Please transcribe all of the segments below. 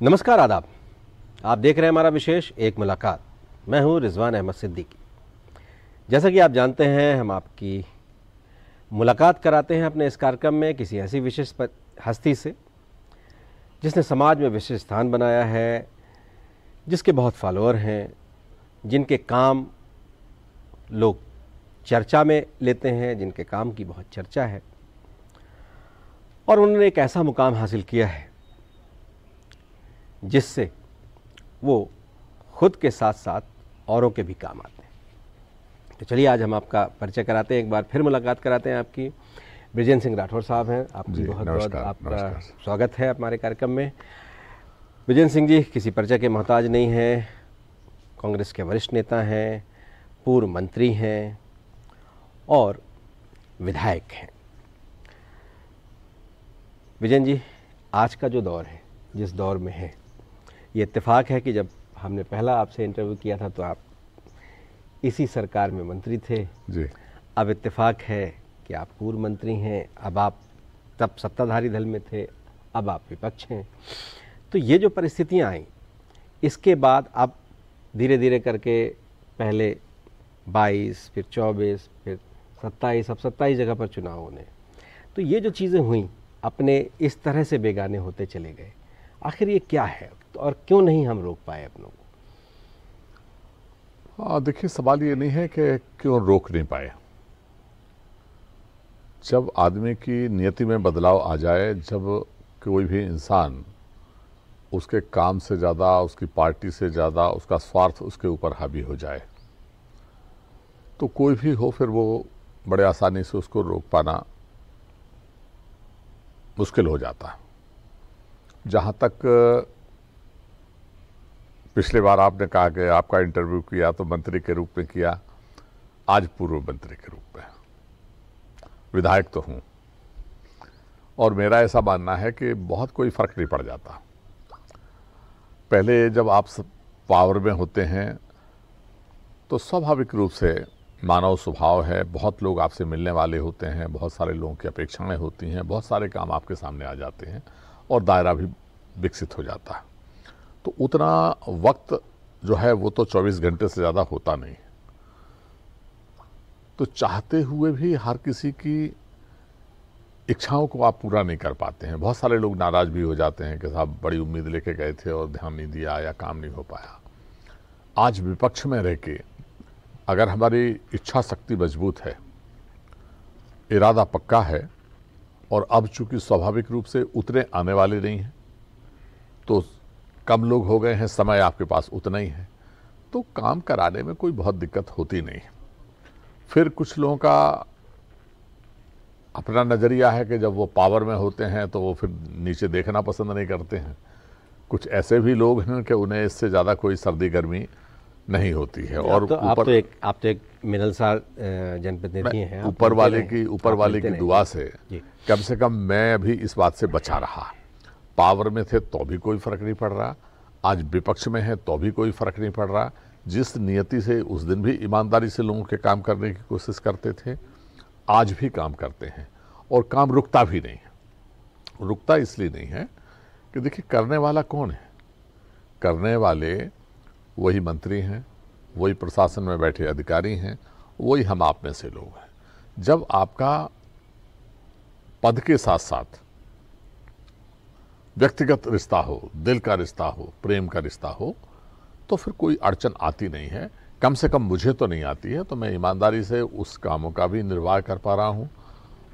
नमस्कार, आदाब। आप देख रहे हैं हमारा विशेष एक मुलाकात। मैं हूं रिजवान अहमद सिद्दीकी। जैसा कि आप जानते हैं, हम आपकी मुलाकात कराते हैं अपने इस कार्यक्रम में किसी ऐसी विशेष हस्ती से जिसने समाज में विशेष स्थान बनाया है, जिसके बहुत फॉलोअर हैं, जिनके काम लोग चर्चा में लेते हैं, जिनके काम की बहुत चर्चा है और उन्होंने एक ऐसा मुकाम हासिल किया है जिससे वो खुद के साथ साथ औरों के भी काम आते हैं। तो चलिए आज हम आपका परिचय कराते हैं, एक बार फिर मुलाकात कराते हैं आपकी। बृजेंद्र सिंह राठौर साहब हैं, आपकी बहुत बहुत आपका स्वागत है हमारे कार्यक्रम में। बृजेंद्र सिंह जी किसी परिचय के मोहताज नहीं हैं, कांग्रेस के वरिष्ठ नेता हैं, पूर्व मंत्री हैं और विधायक हैं। बृजेंद्र जी, आज का जो दौर है, जिस दौर में है, ये इत्तेफाक है कि जब हमने पहला आपसे इंटरव्यू किया था तो आप इसी सरकार में मंत्री थे जी। अब इत्तेफाक है कि आप पूर्व मंत्री हैं। अब आप तब सत्ताधारी दल में थे, अब आप विपक्ष हैं। तो ये जो परिस्थितियां आई, इसके बाद अब धीरे धीरे करके पहले 22, फिर 24, फिर 27, अब 27 जगह पर चुनाव होने। तो ये जो चीज़ें हुई अपने इस तरह से बेगाने होते चले गए, आखिर ये क्या है और क्यों नहीं हम रोक पाए अपनों को? देखिए, सवाल ये नहीं है कि क्यों रोक नहीं पाए। जब आदमी की नियति में बदलाव आ जाए, जब कोई भी इंसान उसके काम से ज़्यादा, उसकी पार्टी से ज़्यादा उसका स्वार्थ उसके ऊपर हावी हो जाए, तो कोई भी हो फिर वो बड़े आसानी से उसको रोक पाना मुश्किल हो जाता है। जहाँ तक पिछले बार आपने कहा कि आपका इंटरव्यू किया तो मंत्री के रूप में किया, आज पूर्व मंत्री के रूप में विधायक तो हूँ, और मेरा ऐसा मानना है कि बहुत कोई फर्क नहीं पड़ जाता। पहले जब आप पावर में होते हैं तो स्वाभाविक रूप से मानव स्वभाव है, बहुत लोग आपसे मिलने वाले होते हैं, बहुत सारे लोगों की अपेक्षाएं होती हैं, बहुत सारे काम आपके सामने आ जाते हैं और दायरा भी विकसित हो जाता है। तो उतना वक्त जो है वो तो 24 घंटे से ज़्यादा होता नहीं। तो चाहते हुए भी हर किसी की इच्छाओं को आप पूरा नहीं कर पाते हैं। बहुत सारे लोग नाराज़ भी हो जाते हैं कि साहब बड़ी उम्मीद लेके गए थे और ध्यान नहीं दिया या काम नहीं हो पाया। आज विपक्ष में रह के अगर हमारी इच्छा शक्ति मजबूत है, इरादा पक्का है, और अब चूंकि स्वाभाविक रूप से उतने आने वाले नहीं हैं, तो कम लोग हो गए हैं, समय आपके पास उतना ही है, तो काम कराने में कोई बहुत दिक्कत होती नहीं। फिर कुछ लोगों का अपना नज़रिया है कि जब वो पावर में होते हैं तो वो फिर नीचे देखना पसंद नहीं करते हैं। कुछ ऐसे भी लोग हैं कि उन्हें इससे ज़्यादा कोई सर्दी गर्मी नहीं होती है। और आप तो एक मिलनसार जनप्रतिनिधि हैं। ऊपर वाले की दुआ से कम मैं अभी इस बात से बचा रहा। पावर में थे तो भी कोई फर्क नहीं पड़ रहा, आज विपक्ष में है तो भी कोई फर्क नहीं पड़ रहा। जिस नियति से उस दिन भी ईमानदारी से लोगों के काम करने की कोशिश करते थे, आज भी काम करते हैं और काम रुकता भी नहीं है। रुकता इसलिए नहीं है कि देखिए, करने वाला कौन है? करने वाले वही मंत्री हैं, वही प्रशासन में बैठे अधिकारी हैं, वही हम आप में से लोग हैं। जब आपका पद के साथ साथ व्यक्तिगत रिश्ता हो, दिल का रिश्ता हो, प्रेम का रिश्ता हो, तो फिर कोई अड़चन आती नहीं है। कम से कम मुझे तो नहीं आती है। तो मैं ईमानदारी से उस कामों का भी निर्वाह कर पा रहा हूँ।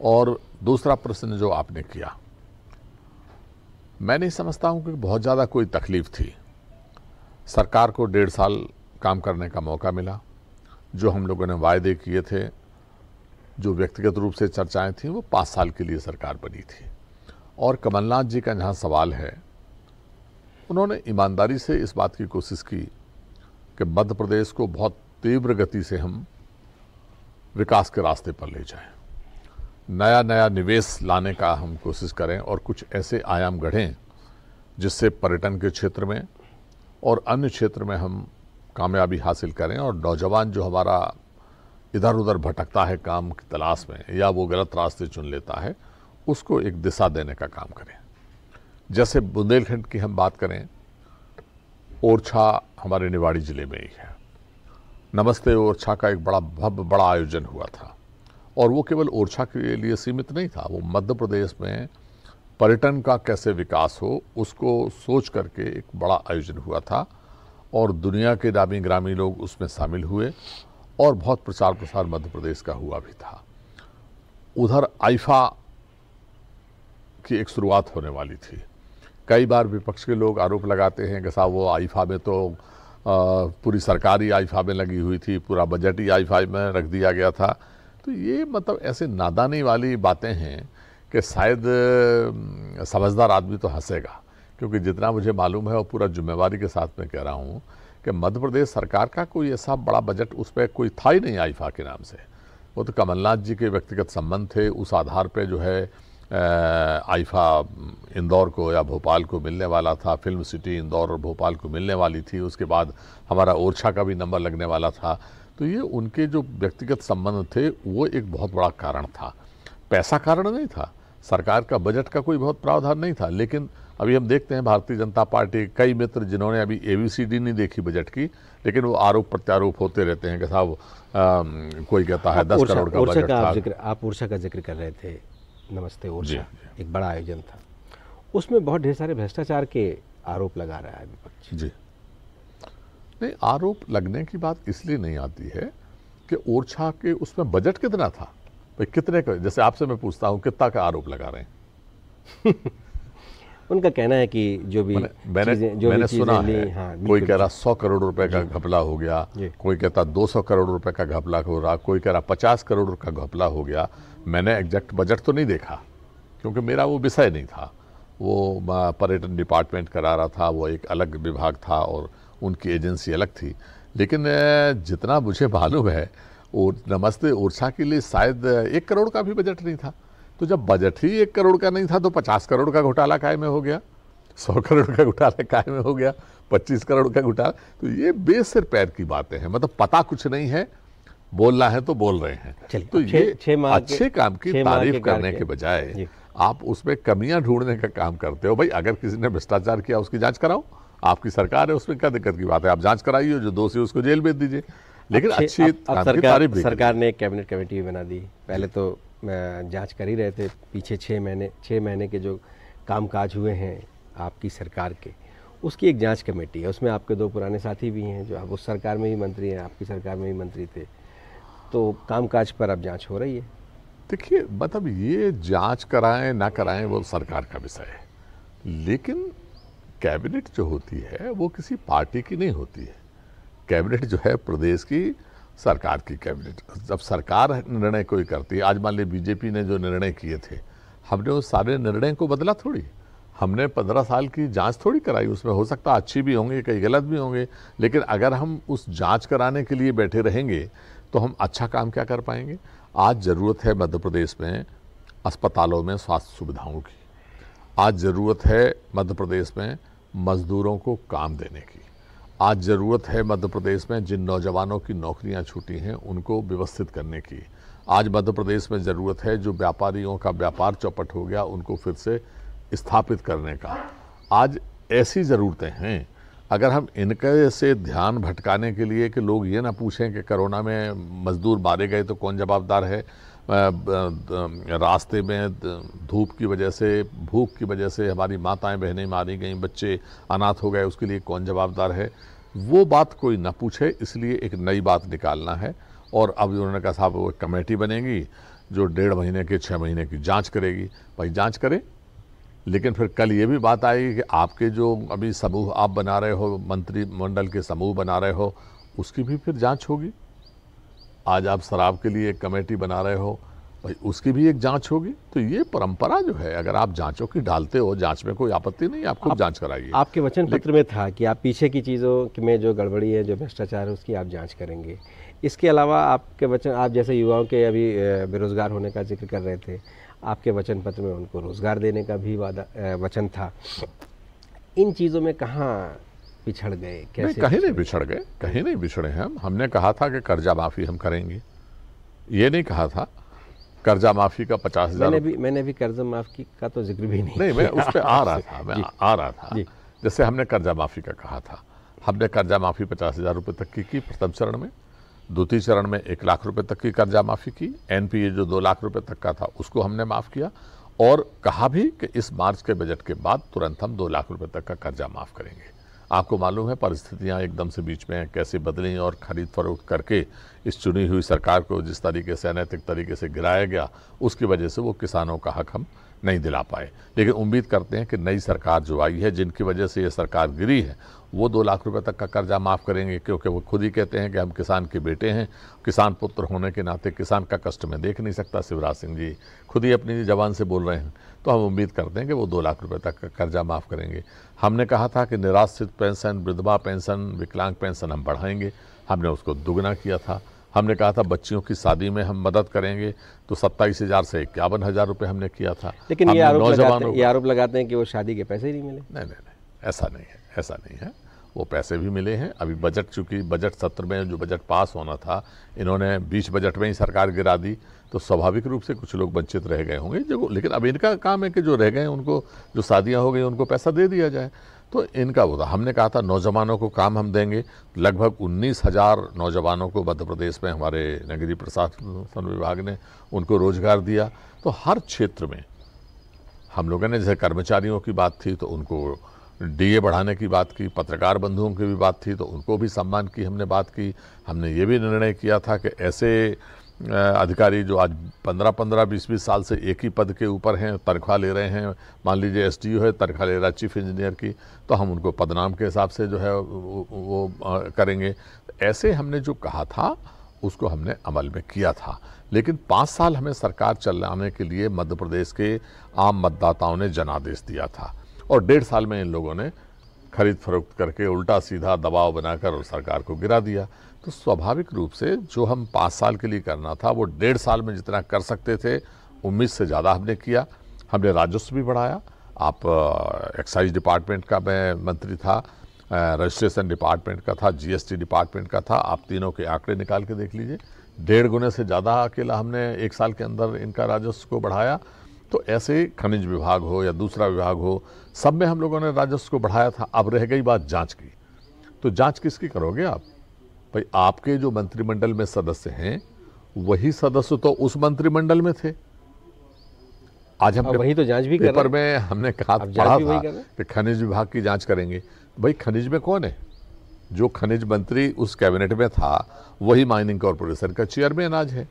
और दूसरा प्रश्न जो आपने किया, मैं नहीं समझता हूँ कि बहुत ज़्यादा कोई तकलीफ थी। सरकार को 1.5 साल काम करने का मौका मिला। जो हम लोगों ने वायदे किए थे, जो व्यक्तिगत रूप से चर्चाएं थीं, वो 5 साल के लिए सरकार बनी थी। और कमलनाथ जी का जहाँ सवाल है, उन्होंने ईमानदारी से इस बात की कोशिश की कि मध्य प्रदेश को बहुत तीव्र गति से हम विकास के रास्ते पर ले जाएं, नया नया निवेश लाने का हम कोशिश करें और कुछ ऐसे आयाम गढ़ें जिससे पर्यटन के क्षेत्र में और अन्य क्षेत्र में हम कामयाबी हासिल करें। और नौजवान जो हमारा इधर उधर भटकता है काम की तलाश में, या वो गलत रास्ते चुन लेता है, उसको एक दिशा देने का काम करें। जैसे बुंदेलखंड की हम बात करें ओरछा हमारे निवाड़ी जिले में ही है। नमस्ते ओरछा का एक बड़ा आयोजन हुआ था और वो केवल ओरछा के लिए सीमित नहीं था, वो मध्य प्रदेश में पर्यटन का कैसे विकास हो उसको सोच करके एक बड़ा आयोजन हुआ था और दुनिया के नामी ग्रामी लोग उसमें शामिल हुए और बहुत प्रचार प्रसार मध्य प्रदेश का हुआ भी था। उधर आईफा की एक शुरुआत होने वाली थी। कई बार विपक्ष के लोग आरोप लगाते हैं कि साहब वो आईफा में तो पूरी सरकारी आईफा में लगी हुई थी, पूरा बजट ही आईफा में रख दिया गया था। तो ये मतलब ऐसे नादानी वाली बातें हैं कि शायद समझदार आदमी तो हंसेगा, क्योंकि जितना मुझे मालूम है और पूरा जिम्मेवारी के साथ मैं कह रहा हूँ कि मध्य प्रदेश सरकार का कोई ऐसा बड़ा बजट उस पर कोई था ही नहीं आईफा के नाम से। वो तो कमलनाथ जी के व्यक्तिगत संबंध थे, उस आधार पे जो है आईफा इंदौर को या भोपाल को मिलने वाला था, फिल्म सिटी इंदौर और भोपाल को मिलने वाली थी, उसके बाद हमारा ओरछा का भी नंबर लगने वाला था। तो ये उनके जो व्यक्तिगत संबंध थे वो एक बहुत बड़ा कारण था, पैसा कारण नहीं था, सरकार का बजट का कोई बहुत प्रावधान नहीं था। लेकिन अभी हम देखते हैं भारतीय जनता पार्टी कई मित्र जिन्होंने अभी ABCD नहीं देखी बजट की, लेकिन वो आरोप प्रत्यारोप होते रहते हैं कि साहब कोई कहता है 10 करोड़ का बजट था। आप ओरछा का जिक्र कर रहे थे, नमस्ते ओरछा एक बड़ा आयोजन था, उसमें बहुत ढेर सारे भ्रष्टाचार के आरोप लगा रहा है विपक्ष। जी नहीं, आरोप लगने की बात इसलिए नहीं आती है कि ओरछा के उसमें बजट कितना था, भाई कितने का, जैसे आपसे मैं पूछता हूँ कितना का आरोप लगा रहे हैं। उनका कहना है कि जो भी मैंने सुना है, हाँ, कोई कह रहा 100 करोड़ रुपए का घपला हो गया, कोई कहता 200 करोड़ रुपए का घपला हो रहा, कोई कह रहा 50 करोड़ का घपला हो गया। मैंने एग्जैक्ट बजट तो नहीं देखा क्योंकि मेरा वो विषय नहीं था, वो पर्यटन डिपार्टमेंट करा रहा था, वो एक अलग विभाग था और उनकी एजेंसी अलग थी। लेकिन जितना मुझे मालूम है और नमस्ते ओरछा के लिए शायद 1 करोड़ का भी बजट नहीं था। तो जब बजट ही 1 करोड़ का नहीं था तो 50 करोड़ का घोटाला काय में हो गया, 100 करोड़ का घोटाला काय में हो गया, 25 करोड़ का घोटाला। तो ये बेसिर पैर की बातें हैं, मतलब पता कुछ नहीं है, बोलना है तो बोल रहे हैं। तो ये अच्छे काम की तारीफ करने के बजाय आप उसमें कमियां ढूंढने का काम करते हो। भाई अगर किसी ने भ्रष्टाचार किया उसकी जांच कराओ, आपकी सरकार है, उसमें क्या दिक्कत की बात है, आप जांच कराइए, जो दोषी उसको जेल भेज दीजिए। लेकिन अच्छी सरकार ने एक कैबिनेट कमेटी भी बना दी। पहले तो जांच कर ही रहे थे, पीछे 6 महीने के जो कामकाज हुए हैं आपकी सरकार के, उसकी एक जांच कमेटी है। उसमें आपके 2 पुराने साथी भी हैं जो अब उस सरकार में ही मंत्री हैं, आपकी सरकार में ही मंत्री थे, तो कामकाज पर अब जांच हो रही है। देखिए मतलब ये जांच कराएं ना कराएं वो सरकार का विषय है, लेकिन कैबिनेट जो होती है वो किसी पार्टी की नहीं होती है। कैबिनेट जो है प्रदेश की सरकार की कैबिनेट, जब सरकार निर्णय कोई करती है, आज मान लीजिए बीजेपी ने जो निर्णय किए थे, हमने उस सारे निर्णय को बदला थोड़ी, हमने 15 साल की जांच थोड़ी कराई। उसमें हो सकता है अच्छी भी होंगे, कई गलत भी होंगे, लेकिन अगर हम उस जांच कराने के लिए बैठे रहेंगे तो हम अच्छा काम क्या कर पाएंगे। आज ज़रूरत है मध्य प्रदेश में अस्पतालों में स्वास्थ्य सुविधाओं की, आज ज़रूरत है मध्य प्रदेश में मजदूरों को काम देने की, आज ज़रूरत है मध्य प्रदेश में जिन नौजवानों की नौकरियां छूटी हैं उनको व्यवस्थित करने की, आज मध्य प्रदेश में ज़रूरत है जो व्यापारियों का व्यापार चौपट हो गया उनको फिर से स्थापित करने का। आज ऐसी ज़रूरतें हैं, अगर हम इनके से ध्यान भटकाने के लिए कि लोग ये ना पूछें कि कोरोना में मजदूर मारे गए तो कौन जवाबदार है, रास्ते में धूप की वजह से, भूख की वजह से हमारी माताएं बहनें मारी गईं, बच्चे अनाथ हो गए, उसके लिए कौन जवाबदार है, वो बात कोई ना पूछे। इसलिए एक नई बात निकालना है। और अब उन्होंने कहा साहब वो कमेटी बनेगी जो 1.5 महीने के 6 महीने की जांच करेगी। भाई जांच करे, लेकिन फिर कल ये भी बात आएगी कि आपके जो अभी समूह आप बना रहे हो, मंत्रिमंडल के समूह बना रहे हो, उसकी भी फिर जांच होगी। आज आप शराब के लिए एक कमेटी बना रहे हो, भाई उसकी भी एक जांच होगी। तो ये परंपरा जो है, अगर आप जांचों की डालते हो, जांच में कोई आपत्ति नहीं, आप खूब जांच कराइए। आपके वचन पत्र में था कि आप पीछे की चीज़ों में जो गड़बड़ी है, जो भ्रष्टाचार है, उसकी आप जांच करेंगे। इसके अलावा आपके वचन, आप जैसे युवाओं के अभी बेरोजगार होने का जिक्र कर रहे थे, आपके वचन पत्र में उनको रोजगार देने का भी वचन था। इन चीज़ों में कहाँ पिछड़ गए, कैसे? कहीं नहीं पिछड़ गए, कहीं नहीं पिछड़े हैं हम। हमने कहा था कि कर्जा माफ़ी हम करेंगे, ये नहीं कहा था कर्जा माफ़ी का 50,000। मैंने भी कर्जा माफ़ी का तो जिक्र भी नहीं मैं उस पर आ रहा था, मैं आ रहा था। जैसे हमने कर्जा माफ़ी का कहा था, हमने कर्जा माफ़ी 50,000 रुपये तक की प्रथम चरण में, द्वितीय चरण में 1 लाख रुपए तक की कर्जा माफ़ी की, एनपीए जो 2 लाख रुपए तक का था उसको हमने माफ़ किया और कहा भी कि इस मार्च के बजट के बाद तुरंत हम 2 लाख रुपए तक का कर्जा माफ़ करेंगे। आपको मालूम है परिस्थितियां एकदम से बीच में कैसे बदली और खरीद फरोख्त करके इस चुनी हुई सरकार को जिस तरीके से अनैतिक तरीके से गिराया गया, उसकी वजह से वो किसानों का हक हम नहीं दिला पाए। लेकिन उम्मीद करते हैं कि नई सरकार जो आई है, जिनकी वजह से ये सरकार गिरी है, वो 2 लाख रुपए तक का कर्जा माफ़ करेंगे, क्योंकि वो खुद ही कहते हैं कि हम किसान के बेटे हैं, किसान पुत्र होने के नाते किसान का कष्ट में देख नहीं सकता। शिवराज सिंह जी खुद ही अपनी ज़बान से बोल रहे हैं, तो हम उम्मीद करते हैं कि वो 2 लाख रुपए तक का कर्जा माफ़ करेंगे। हमने कहा था कि निराश्रित पेंशन, विधवा पेंशन, विकलांग पेंशन हम बढ़ाएंगे, हमने उसको दुगना किया था। हमने कहा था बच्चियों की शादी में हम मदद करेंगे, तो 27,000 से 51,000 रुपये हमने किया था। लेकिन ये आरोप लगाते हैं कि वो शादी के पैसे ही नहीं मिले। नहीं, ऐसा नहीं है, ऐसा नहीं है। वो पैसे भी मिले हैं। अभी बजट, चूँकि बजट सत्र में जो बजट पास होना था, इन्होंने बीच बजट में ही सरकार गिरा दी, तो स्वाभाविक रूप से कुछ लोग वंचित रह गए होंगे। जो लेकिन अब इनका काम है कि जो रह गए उनको, जो शादियाँ हो गई उनको पैसा दे दिया जाए, तो इनका वो था। हमने कहा था नौजवानों को काम हम देंगे, लगभग 19,000 नौजवानों को मध्य प्रदेश में हमारे नगरीय प्रशासन विभाग ने उनको रोजगार दिया। तो हर क्षेत्र में हम लोगों ने, जैसे कर्मचारियों की बात थी तो उनको डीए बढ़ाने की बात की, पत्रकार बंधुओं की भी बात थी तो उनको भी सम्मान की हमने बात की। हमने ये भी निर्णय किया था कि ऐसे अधिकारी जो आज 15-15, 20-20 साल से एक ही पद के ऊपर हैं, तनख्वाह ले रहे हैं, मान लीजिए एसडीओ है, तनख्वाह ले रहा है चीफ इंजीनियर की, तो हम उनको पदनाम के हिसाब से जो है वो करेंगे। ऐसे हमने जो कहा था उसको हमने अमल में किया था। लेकिन 5 साल हमें सरकार चलाने के लिए मध्य प्रदेश के आम मतदाताओं ने जनादेश दिया था और 1.5 साल में इन लोगों ने खरीद फरोख्त करके उल्टा सीधा दबाव बनाकर और सरकार को गिरा दिया। तो स्वाभाविक रूप से जो हम 5 साल के लिए करना था वो 1.5 साल में जितना कर सकते थे, उम्मीद से ज़्यादा हमने किया। हमने राजस्व भी बढ़ाया। आप एक्साइज डिपार्टमेंट का मैं मंत्री था, रजिस्ट्रेशन डिपार्टमेंट का था, जीएसटी डिपार्टमेंट का था। आप तीनों के आंकड़े निकाल के देख लीजिए, 1.5 गुने से ज़्यादा अकेला हमने 1 साल के अंदर इनका राजस्व को बढ़ाया। तो ऐसे खनिज विभाग हो या दूसरा विभाग हो, सब में हम लोगों ने राजस्व को बढ़ाया था। अब रह गई बात जांच की, तो जांच किसकी करोगे आप? भाई आपके जो मंत्रिमंडल में सदस्य हैं वही सदस्य तो उस मंत्रिमंडल में थे। आज हमने वही तो जांच भी कर पेपर में हमने कहा पढ़ा था कि खनिज विभाग की जांच करेंगे। भाई खनिज में कौन है? जो खनिज मंत्री उस कैबिनेट में था वही माइनिंग कॉर्पोरेशन का चेयरमैन आज है।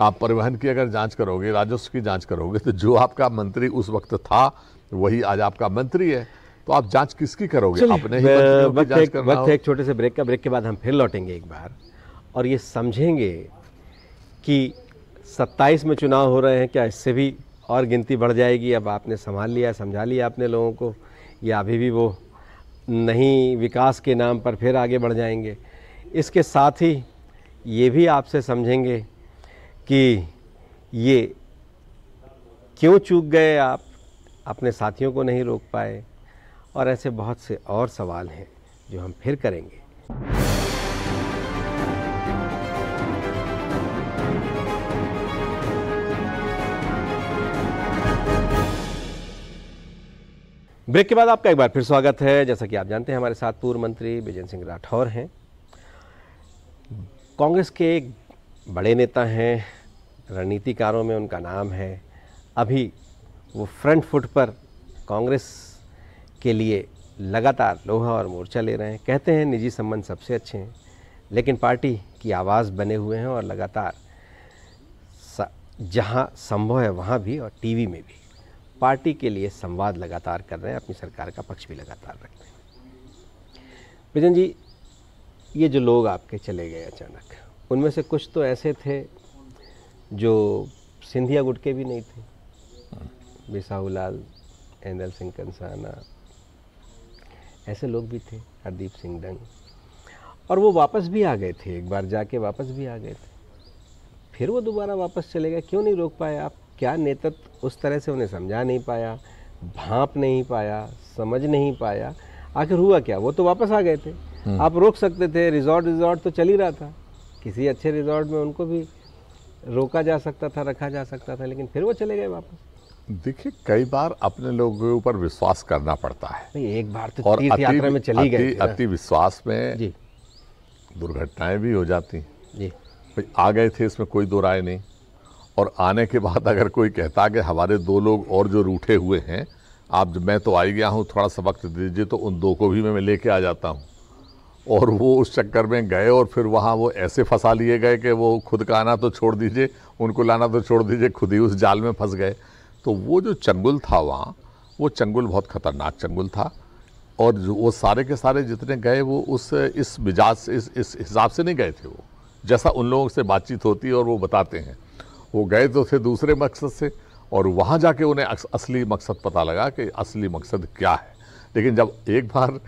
आप परिवहन की अगर जांच करोगे, राजस्व की जांच करोगे, तो जो आपका मंत्री उस वक्त था वही आज आपका मंत्री है। तो आप जांच किसकी करोगे? अपने ही मंत्रियों की जांच करना वक्त है एक छोटे से ब्रेक का। ब्रेक के बाद हम फिर लौटेंगे एक बार और ये समझेंगे कि 27 में चुनाव हो रहे हैं, क्या इससे भी और गिनती बढ़ जाएगी? अब आपने संभाल लिया, समझा लिया आपने लोगों को, या अभी भी वो नहीं विकास के नाम पर फिर आगे बढ़ जाएंगे? इसके साथ ही ये भी आपसे समझेंगे कि ये क्यों चूक गए आप, अपने साथियों को नहीं रोक पाए, और ऐसे बहुत से और सवाल हैं जो हम फिर करेंगे। ब्रेक के बाद आपका एक बार फिर स्वागत है। जैसा कि आप जानते हैं हमारे साथ पूर्व मंत्री बिजेंद्र सिंह राठौर हैं, कांग्रेस के एक बड़े नेता हैं, रणनीतिकारों में उनका नाम है। अभी वो फ्रंट फुट पर कांग्रेस के लिए लगातार लोहा और मोर्चा ले रहे हैं। कहते हैं निजी संबंध सबसे अच्छे हैं, लेकिन पार्टी की आवाज़ बने हुए हैं और लगातार जहां संभव है वहां भी और टीवी में भी पार्टी के लिए संवाद लगातार कर रहे हैं, अपनी सरकार का पक्ष भी लगातार रखते हैं। बिजेंद्र जी, ये जो लोग आपके चले गए अचानक, उनमें से कुछ तो ऐसे थे जो सिंधिया गुट के भी नहीं थे, बिसाहूलाल, एंदल सिंह कंसाना, ऐसे लोग भी थे, हरदीप सिंह डंग, और वो वापस भी आ गए थे। एक बार जाके वापस भी आ गए थे, फिर वो दोबारा वापस चले गए। क्यों नहीं रोक पाए आप? क्या नेतृत्व उस तरह से उन्हें समझा नहीं पाया, भांप नहीं पाया, समझ नहीं पाया? आखिर हुआ क्या? वो तो वापस आ गए थे, आप रोक सकते थे। रिजॉर्ट तो चल ही रहा था, किसी अच्छे रिजॉर्ट में उनको भी रोका जा सकता था, रखा जा सकता था, लेकिन फिर वो चले गए वापस। देखिए, कई बार अपने लोगों के ऊपर विश्वास करना पड़ता है, नहीं, एक बार तो और तीर्थ यात्रा में चली गए थे ना। अति विश्वास में जी दुर्घटनाएं भी हो जाती। जी भाई आ गए थे, इसमें कोई दो राय नहीं। और आने के बाद अगर कोई कहता कि हमारे 2 लोग और जो रूठे हुए हैं, आप मैं तो आ ही गया हूँ, थोड़ा सा वक्त दीजिए, तो उन 2 को भी मैं लेके आ जाता हूँ। और वो उस चक्कर में गए और फिर वहाँ वो ऐसे फंसा लिए गए कि वो खुद का आना तो छोड़ दीजिए, उनको लाना तो छोड़ दीजिए, खुद ही उस जाल में फंस गए। तो वो जो चंगुल था वहाँ, वो चंगुल बहुत खतरनाक चंगुल था। और जो वो सारे के सारे जितने गए वो इस मिजाज से, इस हिसाब से नहीं गए थे। वो जैसा उन लोगों से बातचीत होती है और वो बताते हैं, वो गए तो थे दूसरे मकसद से, और वहाँ जाके उन्हें असली मकसद पता लगा कि असली मकसद क्या है। लेकिन जब एक बार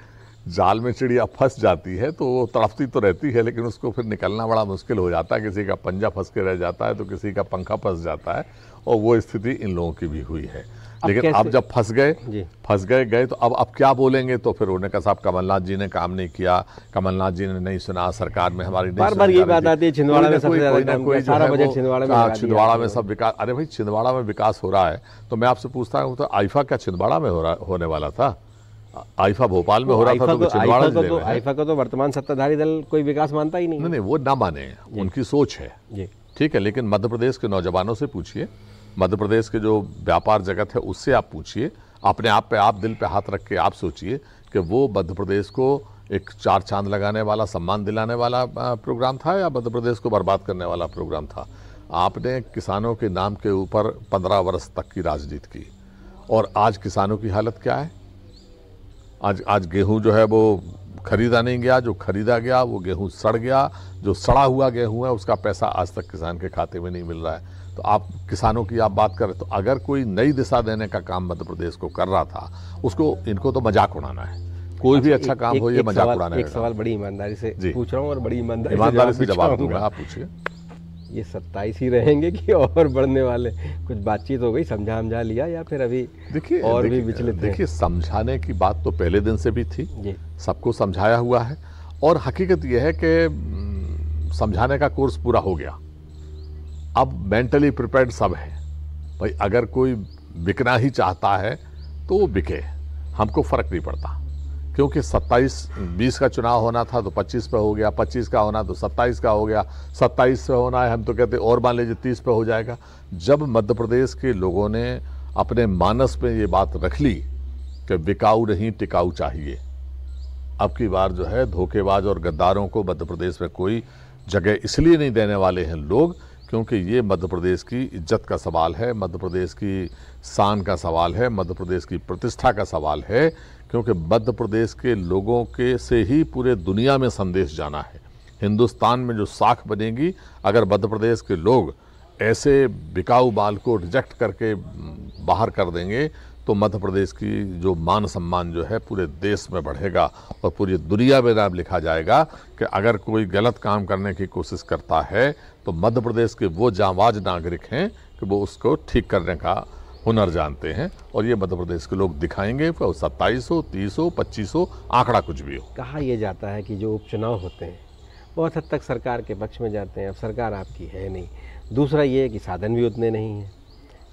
जाल में चिड़िया फंस जाती है तो वो तड़पती तो रहती है, लेकिन उसको फिर निकलना बड़ा मुश्किल हो जाता है। किसी का पंजा फंस के रह जाता है तो किसी का पंखा फंस जाता है, और वो स्थिति इन लोगों की भी हुई है। लेकिन अब जब फंस गए तो अब क्या बोलेंगे? तो फिर उन्होंने कहा, साहब कमलनाथ जी ने काम नहीं किया, कमलनाथ जी ने नहीं सुना, सरकार में हमारी नहीं बार बार ये बात आती है, छिंदवाड़ा में सबसे कोई सारा बजट छिंदवाड़ा में सब विकास। अरे भाई, छिंदवाड़ा में विकास हो रहा है तो मैं आपसे पूछता हूँ, तो आईफा क्या छिंदवाड़ा में होने वाला था? आईफा भोपाल में हो रहा था, तो छिंदवाड़ा जिले में है। आईफा को तो वर्तमान सत्ताधारी दल कोई विकास मानता ही नहीं। नहीं, वो ना माने, उनकी सोच है, ठीक है। लेकिन मध्य प्रदेश के नौजवानों से पूछिए, मध्य प्रदेश के जो व्यापार जगत है उससे आप पूछिए, अपने आप पे आप दिल पे हाथ रख के आप सोचिए कि वो मध्य प्रदेश को एक 4 चांद लगाने वाला, सम्मान दिलाने वाला प्रोग्राम था, या मध्य प्रदेश को बर्बाद करने वाला प्रोग्राम था। आपने किसानों के नाम के ऊपर 15 वर्ष तक की राजनीति की, और आज किसानों की हालत क्या है? आज गेहूं जो है वो खरीदा नहीं गया, जो खरीदा गया वो गेहूं सड़ गया, जो सड़ा हुआ गेहूं है उसका पैसा आज तक किसान के खाते में नहीं मिल रहा है। तो आप किसानों की आप बात करें, तो अगर कोई नई दिशा देने का काम मध्य प्रदेश को कर रहा था, उसको इनको तो मजाक उड़ाना है। कोई भी अच्छा काम हो, ये मजाक उड़ाना है। एक सवाल बड़ी ईमानदारी से पूछ रहा हूँ, और बड़ी ईमानदारी से जवाब दूंगा, आप पूछिए। ये 27 ही रहेंगे कि और बढ़ने वाले? कुछ बातचीत हो गई, समझा लिया, या फिर अभी और भी विचलित? देखिए, समझाने की बात तो पहले दिन से भी थी, सबको समझाया हुआ है, और हकीकत यह है कि समझाने का कोर्स पूरा हो गया। अब मेंटली प्रिपेयर्ड सब है भाई, अगर कोई बिकना ही चाहता है तो वो बिके, हमको फर्क नहीं पड़ता। क्योंकि 27-20 का चुनाव होना था तो 25 पे हो गया, 25 का होना तो 27 का हो गया, 27 से होना है हम तो कहते और मान लीजिए 30 पे हो जाएगा। जब मध्य प्रदेश के लोगों ने अपने मानस में ये बात रख ली कि बिकाऊ नहीं टिकाऊ चाहिए, अब की बार जो है धोखेबाज और गद्दारों को मध्य प्रदेश में कोई जगह इसलिए नहीं देने वाले हैं लोग, क्योंकि ये मध्य प्रदेश की इज्जत का सवाल है, मध्य प्रदेश की शान का सवाल है, मध्य प्रदेश की प्रतिष्ठा का सवाल है। क्योंकि मध्य प्रदेश के लोगों के से ही पूरे दुनिया में संदेश जाना है। हिंदुस्तान में जो साख बनेगी, अगर मध्य प्रदेश के लोग ऐसे बिकाऊ माल को रिजेक्ट करके बाहर कर देंगे, तो मध्य प्रदेश की जो मान सम्मान जो है पूरे देश में बढ़ेगा, और पूरी दुनिया में नाम लिखा जाएगा कि अगर कोई गलत काम करने की कोशिश करता है तो मध्य प्रदेश के वो जांबाज नागरिक हैं कि वो उसको ठीक करने का हुनर जानते हैं, और ये मध्य प्रदेश के लोग दिखाएंगे। 27 हो, 30 हो, 25 हो, आंकड़ा कुछ भी हो। कहा यह जाता है कि जो उपचुनाव होते हैं बहुत हद तक सरकार के पक्ष में जाते हैं। अब सरकार आपकी है नहीं, दूसरा ये है कि साधन भी उतने नहीं हैं,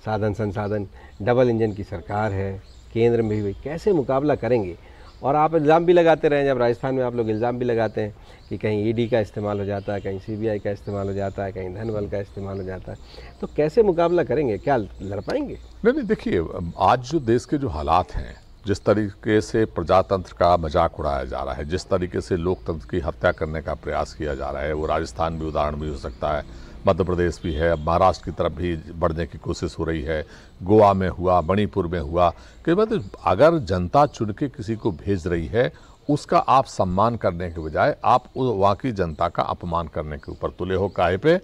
साधन संसाधन, डबल इंजन की सरकार है, केंद्र में भी कैसे मुकाबला करेंगे? और आप इल्ज़ाम भी लगाते रहे, जब राजस्थान में आप लोग इल्ज़ाम भी लगाते हैं कि कहीं ईडी का इस्तेमाल हो जाता है, कहीं सीबीआई का इस्तेमाल हो जाता है, कहीं धन बल का इस्तेमाल हो जाता है, तो कैसे मुकाबला करेंगे? क्या लड़ पाएंगे? नहीं, देखिए, आज जो देश के जो हालात हैं, जिस तरीके से प्रजातंत्र का मजाक उड़ाया जा रहा है, जिस तरीके से लोकतंत्र की हत्या करने का प्रयास किया जा रहा है, वो राजस्थान भी उदाहरण भी हो सकता है, मध्य प्रदेश भी है, अब महाराष्ट्र की तरफ भी बढ़ने की कोशिश हो रही है, गोवा में हुआ, मणिपुर में हुआ। कई बार अगर जनता चुन के किसी को भेज रही है, उसका आप सम्मान करने के बजाय आप वहाँ की जनता का अपमान करने के ऊपर तुले हो। काहे पे?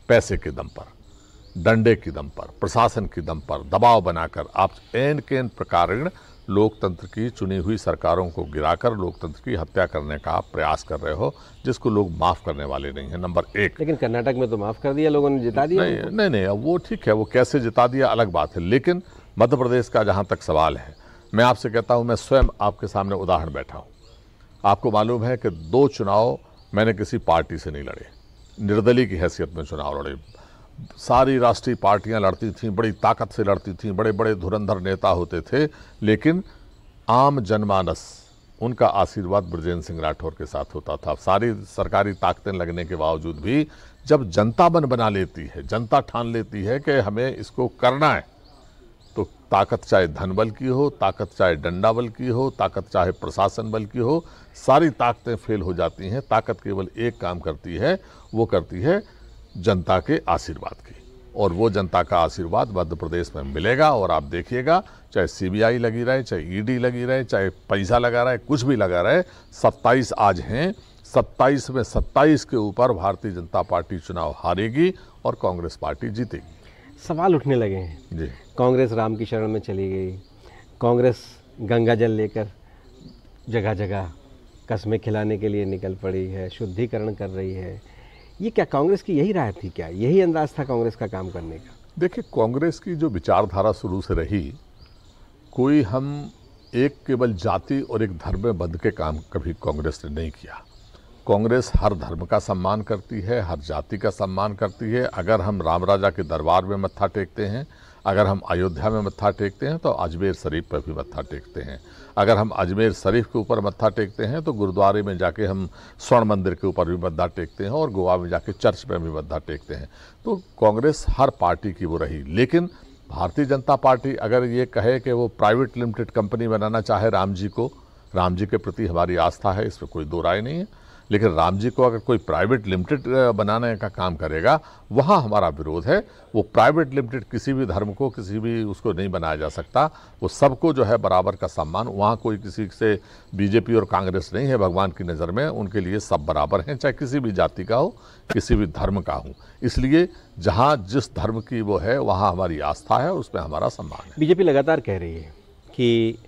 पैसे के दम पर, डंडे के दम पर, प्रशासन के दम पर दबाव बनाकर आप एन के एन प्रकार लोकतंत्र की चुनी हुई सरकारों को गिराकर लोकतंत्र की हत्या करने का प्रयास कर रहे हो, जिसको लोग माफ़ करने वाले नहीं हैं। नंबर 1। लेकिन कर्नाटक में तो माफ़ कर दिया लोगों ने, जिता दिया। नहीं, अब वो ठीक है, वो कैसे जिता दिया अलग बात है। लेकिन मध्य प्रदेश का जहाँ तक सवाल है, मैं आपसे कहता हूँ, मैं स्वयं आपके सामने उदाहरण बैठा हूँ। आपको मालूम है कि 2 चुनाव मैंने किसी पार्टी से नहीं लड़े, निर्दलीय की हैसियत में चुनाव लड़े। सारी राष्ट्रीय पार्टियां लड़ती थीं, बड़ी ताकत से लड़ती थीं, बड़े बड़े धुरंधर नेता होते थे, लेकिन आम जनमानस उनका आशीर्वाद बृजेंद्र सिंह राठौर के साथ होता था। सारी सरकारी ताकतें लगने के बावजूद भी जब जनता मन बना लेती है, जनता ठान लेती है कि हमें इसको करना है, तो ताकत चाहे धन बल की हो, ताकत चाहे डंडा बल की हो, ताकत चाहे प्रशासन बल की हो, सारी ताकतें फेल हो जाती हैं। ताकत केवल एक काम करती है, वो करती है जनता के आशीर्वाद की, और वो जनता का आशीर्वाद मध्य प्रदेश में मिलेगा। और आप देखिएगा, चाहे सीबीआई लगी रहे, चाहे ईडी लगी रहे, चाहे पैसा लगा रहे, कुछ भी लगा रहे, 27 आज हैं, 27 में 27 के ऊपर भारतीय जनता पार्टी चुनाव हारेगी और कांग्रेस पार्टी जीतेगी। सवाल उठने लगे हैं जी। कांग्रेस राम की शरण में चली गई, कांग्रेस गंगा जल लेकर जगह जगह कस्में खिलाने के लिए निकल पड़ी है, शुद्धिकरण कर रही है। ये क्या कांग्रेस की यही राय थी, क्या यही अंदाज था कांग्रेस का काम करने का? देखिए, कांग्रेस की जो विचारधारा शुरू से रही, कोई हम एक केवल जाति और एक धर्म में बंध के काम कभी कांग्रेस ने नहीं किया। कांग्रेस हर धर्म का सम्मान करती है, हर जाति का सम्मान करती है। अगर हम राम राजा के दरबार में मत्था टेकते हैं, अगर हम अयोध्या में मत्था टेकते हैं, तो अजमेर शरीफ पर भी मत्था टेकते हैं। अगर हम अजमेर शरीफ के ऊपर मत्था टेकते हैं, तो गुरुद्वारे में जाके हम स्वर्ण मंदिर के ऊपर भी मत्था टेकते हैं, और गोवा में जाके चर्च में भी मत्था टेकते हैं। तो कांग्रेस हर पार्टी की वो रही। लेकिन भारतीय जनता पार्टी अगर ये कहे कि वो प्राइवेट लिमिटेड कंपनी बनाना चाहे राम जी को, राम जी के प्रति हमारी आस्था है, इसमें कोई दो राय नहीं है, लेकिन राम जी को अगर कोई प्राइवेट लिमिटेड बनाने का काम करेगा, वहाँ हमारा विरोध है। वो प्राइवेट लिमिटेड किसी भी धर्म को, किसी भी उसको नहीं बनाया जा सकता। वो सबको जो है बराबर का सम्मान, वहाँ कोई किसी से बीजेपी और कांग्रेस नहीं है भगवान की नज़र में, उनके लिए सब बराबर हैं, चाहे किसी भी जाति का हो, किसी भी धर्म का हो। इसलिए जहाँ जिस धर्म की वो है, वहाँ हमारी आस्था है, उसमें हमारा सम्मान है। बीजेपी लगातार कह रही है कि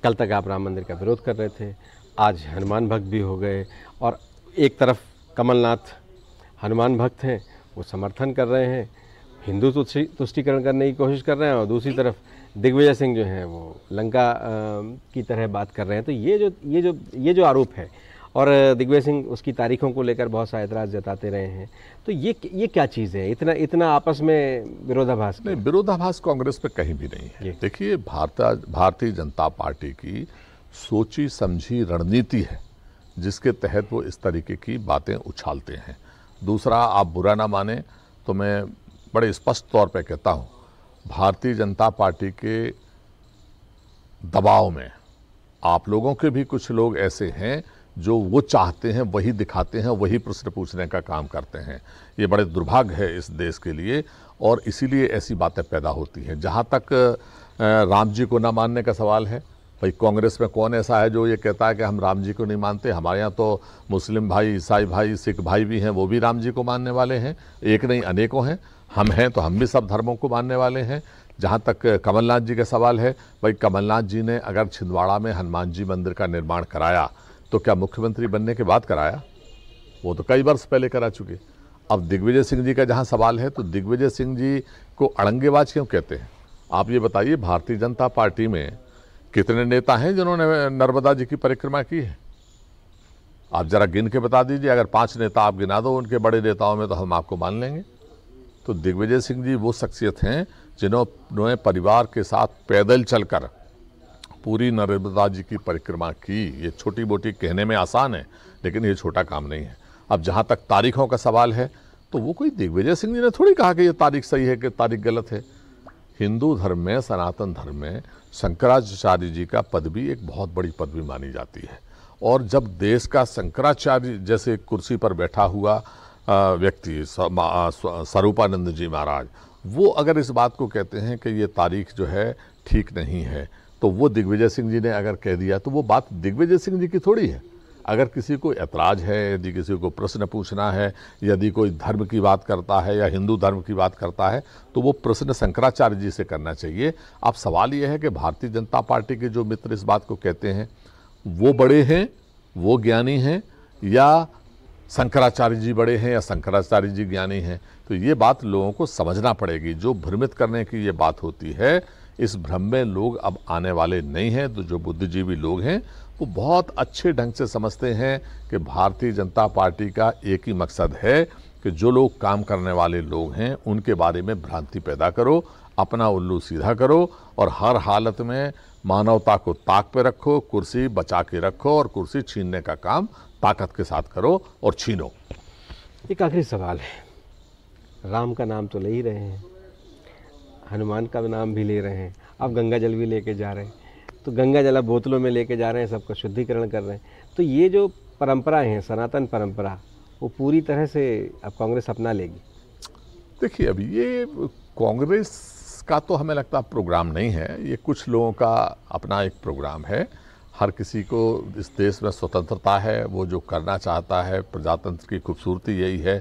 कल तक आप राम मंदिर का विरोध कर रहे थे, आज हनुमान भक्त भी हो गए, और एक तरफ कमलनाथ हनुमान भक्त हैं, वो समर्थन कर रहे हैं, हिंदू तुष्टीकरण करने की कोशिश कर रहे हैं, और दूसरी तरफ दिग्विजय सिंह जो हैं वो लंका की तरह बात कर रहे हैं। तो ये जो आरोप है, और दिग्विजय सिंह उसकी तारीखों को लेकर बहुत सा ऐतराज़ जताते रहे हैं, तो ये क्या चीज़ है, इतना आपस में विरोधाभास? नहीं, विरोधाभास कांग्रेस पे कहीं भी नहीं है। देखिए, भारतीय जनता पार्टी की सोची समझी रणनीति है, जिसके तहत वो इस तरीके की बातें उछालते हैं। दूसरा, आप बुरा ना माने तो मैं बड़े स्पष्ट तौर पे कहता हूँ, भारतीय जनता पार्टी के दबाव में आप लोगों के भी कुछ लोग ऐसे हैं जो वो चाहते हैं वही दिखाते हैं, वही प्रश्न पूछने का काम करते हैं। ये बड़े दुर्भाग्य है इस देश के लिए, और इसीलिए ऐसी बातें पैदा होती हैं। जहाँ तक राम जी को ना मानने का सवाल है, भाई कांग्रेस में कौन ऐसा है जो ये कहता है कि हम राम जी को नहीं मानते? हमारे यहाँ तो मुस्लिम भाई, ईसाई भाई, सिख भाई भी हैं, वो भी राम जी को मानने वाले हैं, एक नहीं अनेकों हैं। हम हैं तो हम भी सब धर्मों को मानने वाले हैं। जहाँ तक कमलनाथ जी का सवाल है, भाई कमलनाथ जी ने अगर छिंदवाड़ा में हनुमान जी मंदिर का निर्माण कराया, तो क्या मुख्यमंत्री बनने के बाद कराया? वो तो कई वर्ष पहले करा चुके। अब दिग्विजय सिंह जी का जहाँ सवाल है, तो दिग्विजय सिंह जी को अड़ंगेबाज क्यों कहते हैं? आप ये बताइए, भारतीय जनता पार्टी में कितने नेता हैं जिन्होंने नर्मदा जी की परिक्रमा की है? आप जरा गिन के बता दीजिए। अगर 5 नेता आप गिना दो उनके बड़े नेताओं में, तो हम आपको मान लेंगे। तो दिग्विजय सिंह जी वो शख्सियत हैं जिन्होंने परिवार के साथ पैदल चलकर पूरी नर्मदा जी की परिक्रमा की। ये छोटी मोटी कहने में आसान है, लेकिन ये छोटा काम नहीं है। अब जहाँ तक तारीखों का सवाल है, तो वो कोई दिग्विजय सिंह जी ने थोड़ी कहा कि ये तारीख सही है कि तारीख गलत है। हिंदू धर्म में, सनातन धर्म में शंकराचार्य जी का पद भी एक बहुत बड़ी पदवी मानी जाती है। और जब देश का शंकराचार्य जैसे कुर्सी पर बैठा हुआ व्यक्ति स्वरूपानंद जी महाराज, वो अगर इस बात को कहते हैं कि ये तारीख जो है ठीक नहीं है, तो वो दिग्विजय सिंह जी ने अगर कह दिया, तो वो बात दिग्विजय सिंह जी की थोड़ी है। अगर किसी को ऐतराज है, यदि किसी को प्रश्न पूछना है, यदि कोई धर्म की बात करता है या हिंदू धर्म की बात करता है, तो वो प्रश्न शंकराचार्य जी से करना चाहिए। अब सवाल ये है कि भारतीय जनता पार्टी के जो मित्र इस बात को कहते हैं, वो बड़े हैं, वो ज्ञानी हैं, या शंकराचार्य जी बड़े हैं या शंकराचार्य जी ज्ञानी हैं? तो ये बात लोगों को समझना पड़ेगी। जो भ्रमित करने की ये बात होती है, इस भ्रम में लोग अब आने वाले नहीं हैं। तो जो बुद्धिजीवी लोग हैं, वो बहुत अच्छे ढंग से समझते हैं कि भारतीय जनता पार्टी का एक ही मकसद है कि जो लोग काम करने वाले लोग हैं उनके बारे में भ्रांति पैदा करो, अपना उल्लू सीधा करो और हर हालत में मानवता को ताक पे रखो, कुर्सी बचा के रखो और कुर्सी छीनने का काम ताकत के साथ करो और छीनो। एक आखिरी सवाल है, राम का नाम तो ले ही रहे हैं, हनुमान का नाम भी ले रहे हैं, अब गंगा जल भी लेके जा रहे हैं, तो गंगा जल अब बोतलों में लेके जा रहे हैं, सबका शुद्धिकरण कर रहे हैं, तो ये जो परंपराएं हैं, सनातन परंपरा, वो पूरी तरह से अब कांग्रेस अपना लेगी? देखिए, अभी ये कांग्रेस का तो हमें लगता है प्रोग्राम नहीं है, ये कुछ लोगों का अपना एक प्रोग्राम है। हर किसी को इस देश में स्वतंत्रता है, वो जो करना चाहता है। प्रजातंत्र की खूबसूरती यही है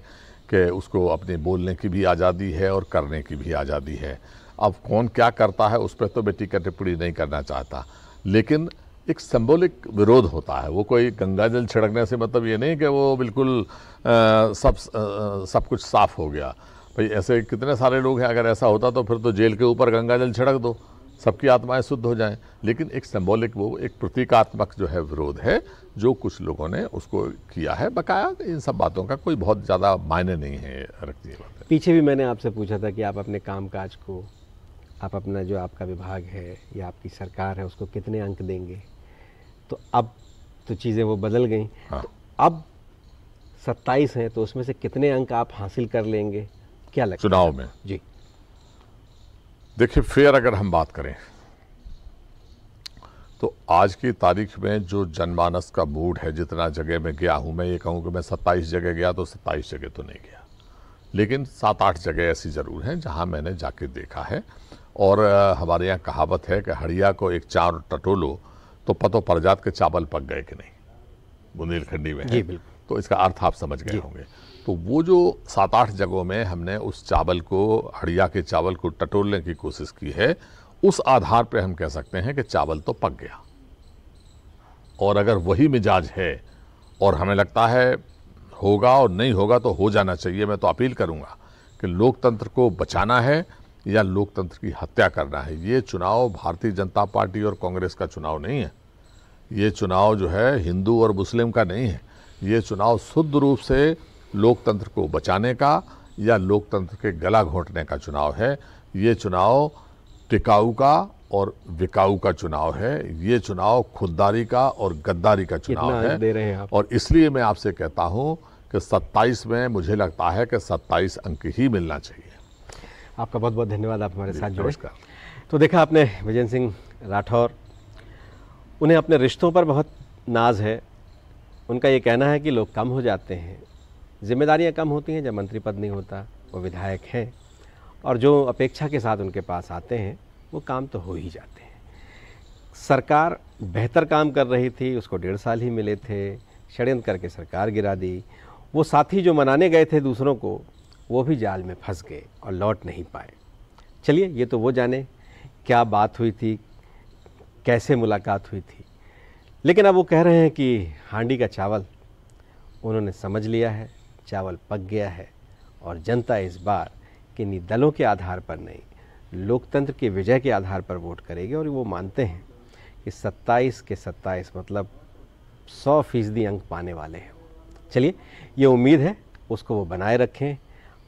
कि उसको अपने बोलने की भी आज़ादी है और करने की भी आज़ादी है। अब कौन क्या करता है उस पर तो मैं टीका टिप्पणी नहीं करना चाहता, लेकिन एक सिंबॉलिक विरोध होता है। वो कोई गंगा जल छिड़कने से मतलब ये नहीं कि वो बिल्कुल सब कुछ साफ हो गया। भाई ऐसे कितने सारे लोग हैं, अगर ऐसा होता तो फिर तो जेल के ऊपर गंगा जल छिड़क दो, सबकी आत्माएं शुद्ध हो जाएं। लेकिन एक सिंबॉलिक, वो एक प्रतीकात्मक जो है विरोध है, जो कुछ लोगों ने उसको किया है। बकाया इन सब बातों का कोई बहुत ज़्यादा मायने नहीं है रखती है बातें। पीछे भी मैंने आपसे पूछा था कि आप अपने कामकाज को, आप अपना जो आपका विभाग है या आपकी सरकार है, उसको कितने अंक देंगे, तो अब तो चीज़ें वो बदल गई। हाँ। तो अब 27 हैं, तो उसमें से कितने अंक आप हासिल कर लेंगे, क्या लगता है चुनाव में? जी देखिए, फेयर अगर हम बात करें तो आज की तारीख में जो जनमानस का मूड है, जितना जगह में गया हूं, मैं ये कहूं कि मैं 27 जगह गया तो 27 जगह तो नहीं गया, लेकिन 7-8 जगह ऐसी ज़रूर हैं जहां मैंने जाके देखा है। और हमारे यहाँ कहावत है कि हड़िया को एक चार टटोलो तो पतो पड़ जात के चावल पक गए कि नहीं, बुंदेलखंडी में है। जी बिल्कुल। तो इसका अर्थ आप समझ गए होंगे। तो वो जो 7-8 जगहों में हमने उस चावल को, हड़िया के चावल को टटोलने की कोशिश की है, उस आधार पे हम कह सकते हैं कि चावल तो पक गया। और अगर वही मिजाज है और हमें लगता है होगा और नहीं होगा तो हो जाना चाहिए, मैं तो अपील करूंगा कि लोकतंत्र को बचाना है या लोकतंत्र की हत्या करना है। ये चुनाव भारतीय जनता पार्टी और कांग्रेस का चुनाव नहीं है। ये चुनाव जो है हिंदू और मुस्लिम का नहीं है। ये चुनाव शुद्ध रूप से लोकतंत्र को बचाने का या लोकतंत्र के गला घोंटने का चुनाव है। ये चुनाव टिकाऊ का और विकाऊ का चुनाव है। ये चुनाव खुददारी का और गद्दारी का चुनाव कितना है। अंक दे रहे हैं आप? और इसलिए मैं आपसे कहता हूं कि 27 में मुझे लगता है कि 27 अंक ही मिलना चाहिए। आपका बहुत बहुत धन्यवाद, आप हमारे साथ जुड़े। नमस्कार। तो देखा आपने विजेंद्र सिंह राठौर, उन्हें अपने रिश्तों पर बहुत नाज है। उनका ये कहना है कि लोग कम हो जाते हैं, जिम्मेदारियां कम होती हैं जब मंत्री पद नहीं होता। वो विधायक हैं और जो अपेक्षा के साथ उनके पास आते हैं वो काम तो हो ही जाते हैं। सरकार बेहतर काम कर रही थी, उसको 1.5 साल ही मिले थे, षड्यंत्र करके सरकार गिरा दी। वो साथी जो मनाने गए थे दूसरों को, वो भी जाल में फंस गए और लौट नहीं पाए। चलिए, ये तो वो जाने क्या बात हुई थी, कैसे मुलाकात हुई थी। लेकिन अब वो कह रहे हैं कि हांडी का चावल उन्होंने समझ लिया है, चावल पक गया है और जनता इस बार किन्हीं दलों के आधार पर नहीं, लोकतंत्र की विजय के आधार पर वोट करेगी। और वो मानते हैं कि 27 के 27 मतलब 100% अंक पाने वाले हैं। चलिए, ये उम्मीद है उसको वो बनाए रखें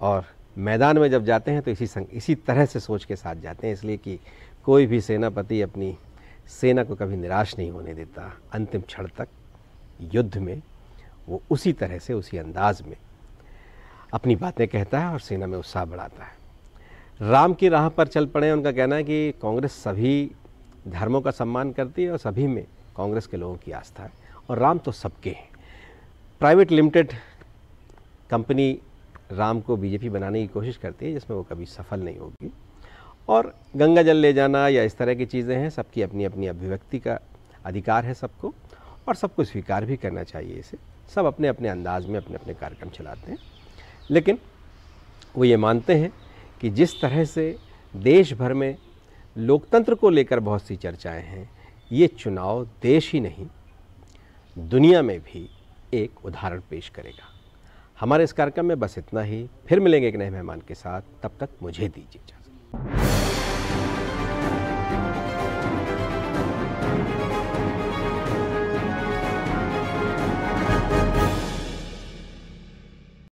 और मैदान में जब जाते हैं तो इसी तरह से सोच के साथ जाते हैं, इसलिए कि कोई भी सेनापति अपनी सेना को कभी निराश नहीं होने देता। अंतिम क्षण तक युद्ध में वो उसी तरह से, उसी अंदाज में अपनी बातें कहता है और सेना में उत्साह बढ़ाता है। राम की राह पर चल पड़े। उनका कहना है कि कांग्रेस सभी धर्मों का सम्मान करती है और सभी में कांग्रेस के लोगों की आस्था है और राम तो सबके हैं। प्राइवेट लिमिटेड कंपनी राम को बीजेपी बनाने की कोशिश करती है, जिसमें वो कभी सफल नहीं होगी। और गंगा जल ले जाना या इस तरह की चीज़ें हैं, सबकी अपनी अपनी अभिव्यक्ति का अधिकार है सबको, और सबको स्वीकार भी करना चाहिए इसे। सब अपने अपने अंदाज में अपने अपने कार्यक्रम चलाते हैं, लेकिन वो ये मानते हैं कि जिस तरह से देश भर में लोकतंत्र को लेकर बहुत सी चर्चाएं हैं, ये चुनाव देश ही नहीं दुनिया में भी एक उदाहरण पेश करेगा। हमारे इस कार्यक्रम में बस इतना ही। फिर मिलेंगे एक नए मेहमान के साथ, तब तक मुझे दीजिए इजाज़त।